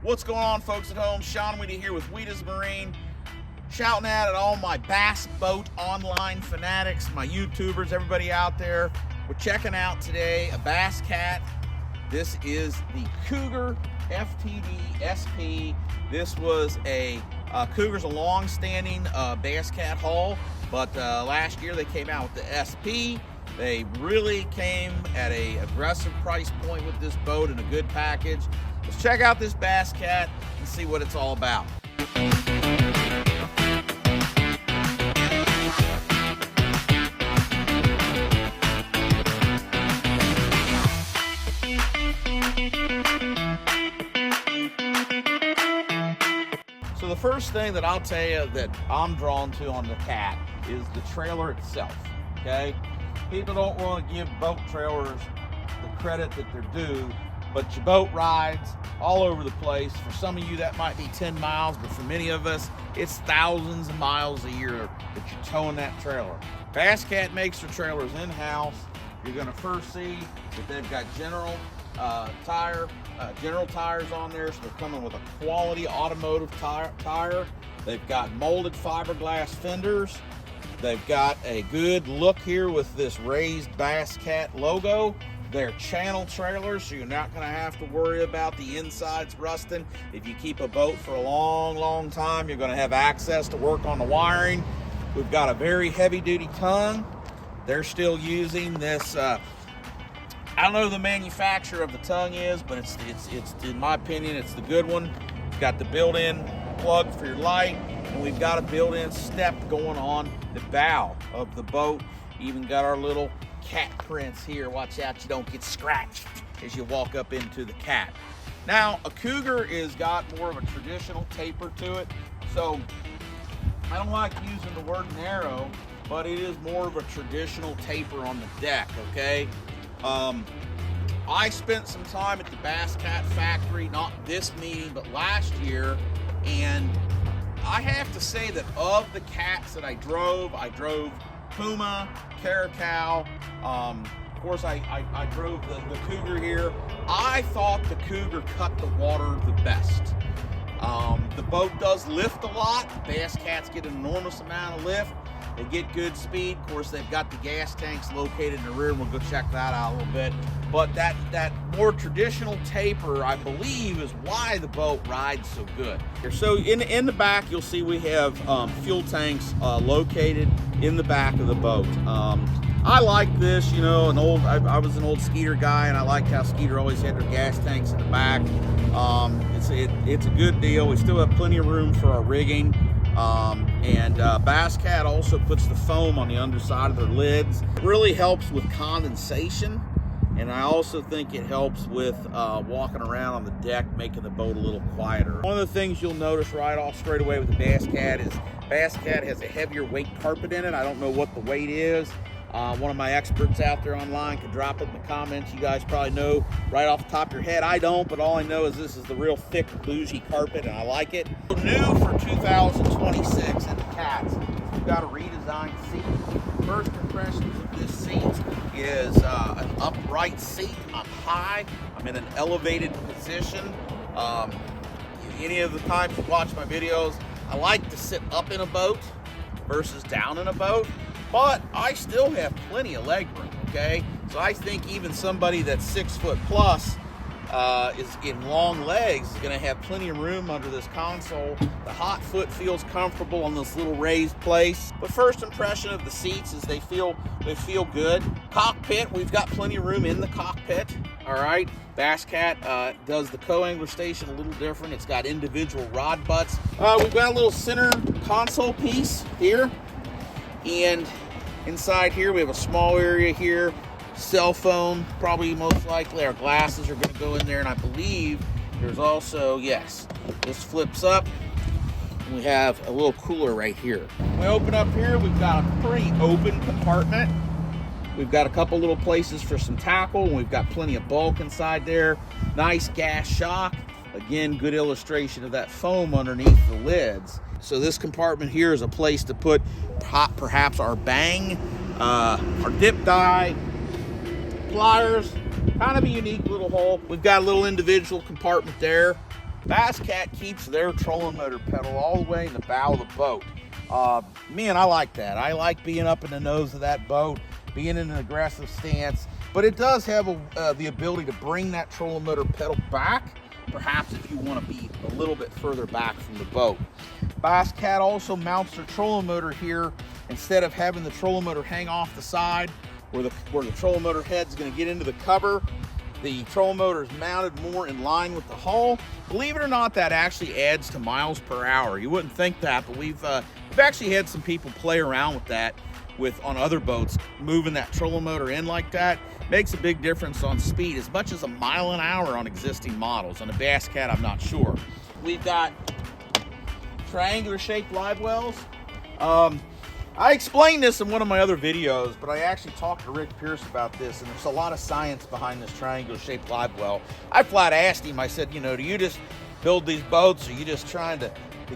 What's going on, folks at home? Sean Weedy here with Weeda's Marine. Shouting out at all my bass boat online fanatics, my YouTubers, everybody out there. We're checking out today a Bass Cat. This is the Cougar FTD SP. This was Cougar's a long-standing Bass Cat haul, but last year they came out with the SP. They really came at an aggressive price point with this boat and a good package. Let's check out this Bass Cat and see what it's all about. So the first thing that I'll tell you that I'm drawn to on the Cat is the trailer itself, okay? People don't want to give boat trailers the credit that they're due, but your boat rides all over the place. For some of you, that might be 10 miles, but for many of us, it's thousands of miles a year that you're towing that trailer. Bass Cat makes their trailers in-house. You're gonna first see that they've got general tires on there, so they're coming with a quality automotive tire. They've got molded fiberglass fenders. They've got a good look here with this raised Bass Cat logo. They're channel trailers, so you're not going to have to worry about the insides rusting. If you keep a boat for a long time, you're going to have access to work on the wiring. We've got a very heavy-duty tongue. They're still using this. I don't know who the manufacturer of the tongue is, but it's in my opinion, it's the good one. It's got the built-in plug for your light, and we've got a built-in step going on the bow of the boat. Even got our little cat prints here. Watch out you don't get scratched as you walk up into the Cat. Now, a Cougar is got more of a traditional taper to it, so I don't like using the word narrow, but it is more of a traditional taper on the deck, okay? I spent some time at the Bass Cat factory, not this meeting, but last year, and I have to say that of the cats that I drove Puma, Caracal, of course I drove the Cougar here. I thought the Cougar cut the water the best. The boat does lift a lot. The Bass Cats get an enormous amount of lift. They get good speed. Of course, they've got the gas tanks located in the rear, and we'll go check that out a little bit. But that more traditional taper, I believe, is why the boat rides so good. So in the back, you'll see we have fuel tanks located in the back of the boat. I like this, you know, I was an old Skeeter guy, and I liked how Skeeter always had their gas tanks in the back. It's a good deal. We still have plenty of room for our rigging. Bass Cat also puts the foam on the underside of their lids. It really helps with condensation, and I also think it helps with walking around on the deck, making the boat a little quieter. One of the things you'll notice right off straight away with the Bass Cat is Bass Cat has a heavier weight carpet in it. I don't know what the weight is. One of my experts out there online could drop it in the comments. You guys probably know right off the top of your head. I don't, but all I know is this is the real thick, bougie carpet, and I like it. New for 2026 in the Cats, we've got a redesigned seat. First impressions of this seat is an upright seat. I'm high. I'm in an elevated position. Any of the times you watch my videos, I like to sit up in a boat versus down in a boat. But I still have plenty of leg room, okay? So I think even somebody that's 6 foot plus is in long legs is gonna have plenty of room under this console. The hot foot feels comfortable on this little raised place. But first impression of the seats is they feel good. Cockpit, we've got plenty of room in the cockpit, all right? Bass Cat does the co-angler station a little different. It's got individual rod butts. We've got a little center console piece here. And inside here, we have a small area here, cell phone, probably most likely. Our glasses are gonna go in there, and I believe there's also, yes, this flips up. And we have a little cooler right here. When we open up here, we've got a pretty open compartment. We've got a couple little places for some tackle, and we've got plenty of bulk inside there. Nice gas shock. Again, good illustration of that foam underneath the lids. So this compartment here is a place to put perhaps our bang, our dip die, pliers, kind of a unique little hole. We've got a little individual compartment there. Bass Cat keeps their trolling motor pedal all the way in the bow of the boat. Man, I like that. I like being up in the nose of that boat, being in an aggressive stance, but it does have the ability to bring that trolling motor pedal back, perhaps if you want to be a little bit further back from the boat. Bass Cat also mounts their trolling motor here. Instead of having the trolling motor hang off the side where the trolling motor head's going to get into the cover, the trolling motor is mounted more in line with the hull. Believe it or not, that actually adds to miles per hour. You wouldn't think that, but we've actually had some people play around with that on other boats. Moving that trolling motor in like that makes a big difference on speed, as much as a mile an hour on existing models. On the Bass Cat, I'm not sure. We've got triangular shaped live wells. I explained this in one of my other videos, but I actually talked to Rick Pierce about this, and there's a lot of science behind this triangular shaped live well. I flat asked him, I said, you know, do you just build these boats? Are you just trying to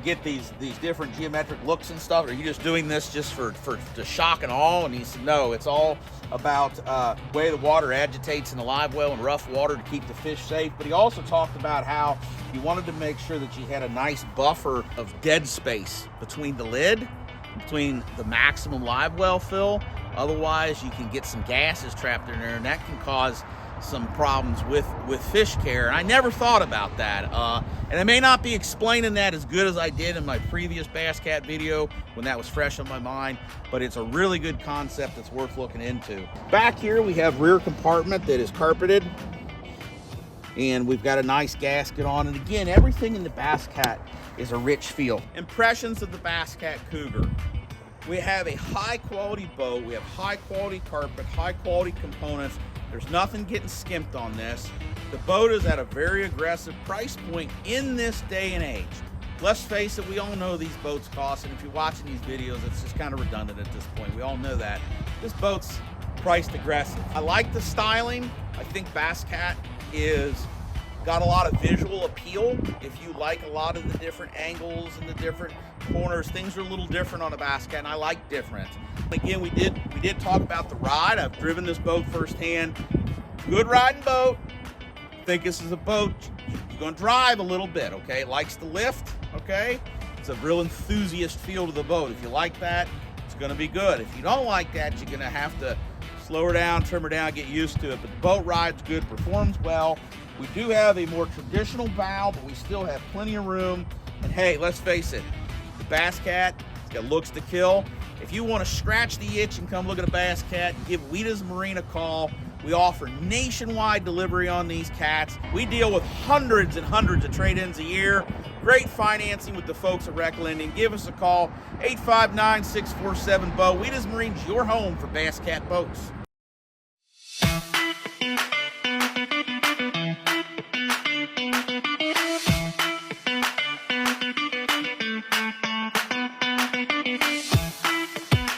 get these different geometric looks and stuff? Or are you just doing this just for shock and awe? And he said, no, it's all about the way the water agitates in the live well and rough water to keep the fish safe. But he also talked about how you wanted to make sure that you had a nice buffer of dead space between the lid, between the maximum live well fill. Otherwise, you can get some gases trapped in there, and that can cause some problems with fish care. And I never thought about that. And I may not be explaining that as good as I did in my previous Bass Cat video when that was fresh on my mind, but it's a really good concept that's worth looking into. Back here, we have rear compartment that is carpeted, and we've got a nice gasket on. And again, everything in the Bass Cat is a rich feel. Impressions of the Bass Cat Cougar. We have a high quality boat. We have high quality carpet, high quality components. There's nothing getting skimped on this. The boat is at a very aggressive price point in this day and age. Let's face it, we all know these boats cost, and if you're watching these videos, it's just kind of redundant at this point. We all know that. This boat's priced aggressive. I like the styling. I think Bass Cat is got a lot of visual appeal. If you like a lot of the different angles and the different corners, things are a little different on a Bass Cat, and I like different. Again, we did talk about the ride. I've driven this boat firsthand. Good riding boat. I think this is a boat you're going to drive a little bit, okay? It likes to lift, okay? It's a real enthusiast feel to the boat. If you like that, it's going to be good. If you don't like that, you're going to have to slow her down, trim her down, get used to it. But the boat ride's good, performs well. We do have a more traditional bow, but we still have plenty of room. And hey, let's face it, the Bass Cat, it's got looks to kill. If you want to scratch the itch and come look at a Bass Cat, give Weeda's Marine a call. We offer nationwide delivery on these cats. We deal with hundreds and hundreds of trade-ins a year. Great financing with the folks at Rec Lending. Give us a call, 859-647-BOAT. Weeda's Marine's your home for Bass Cat boats.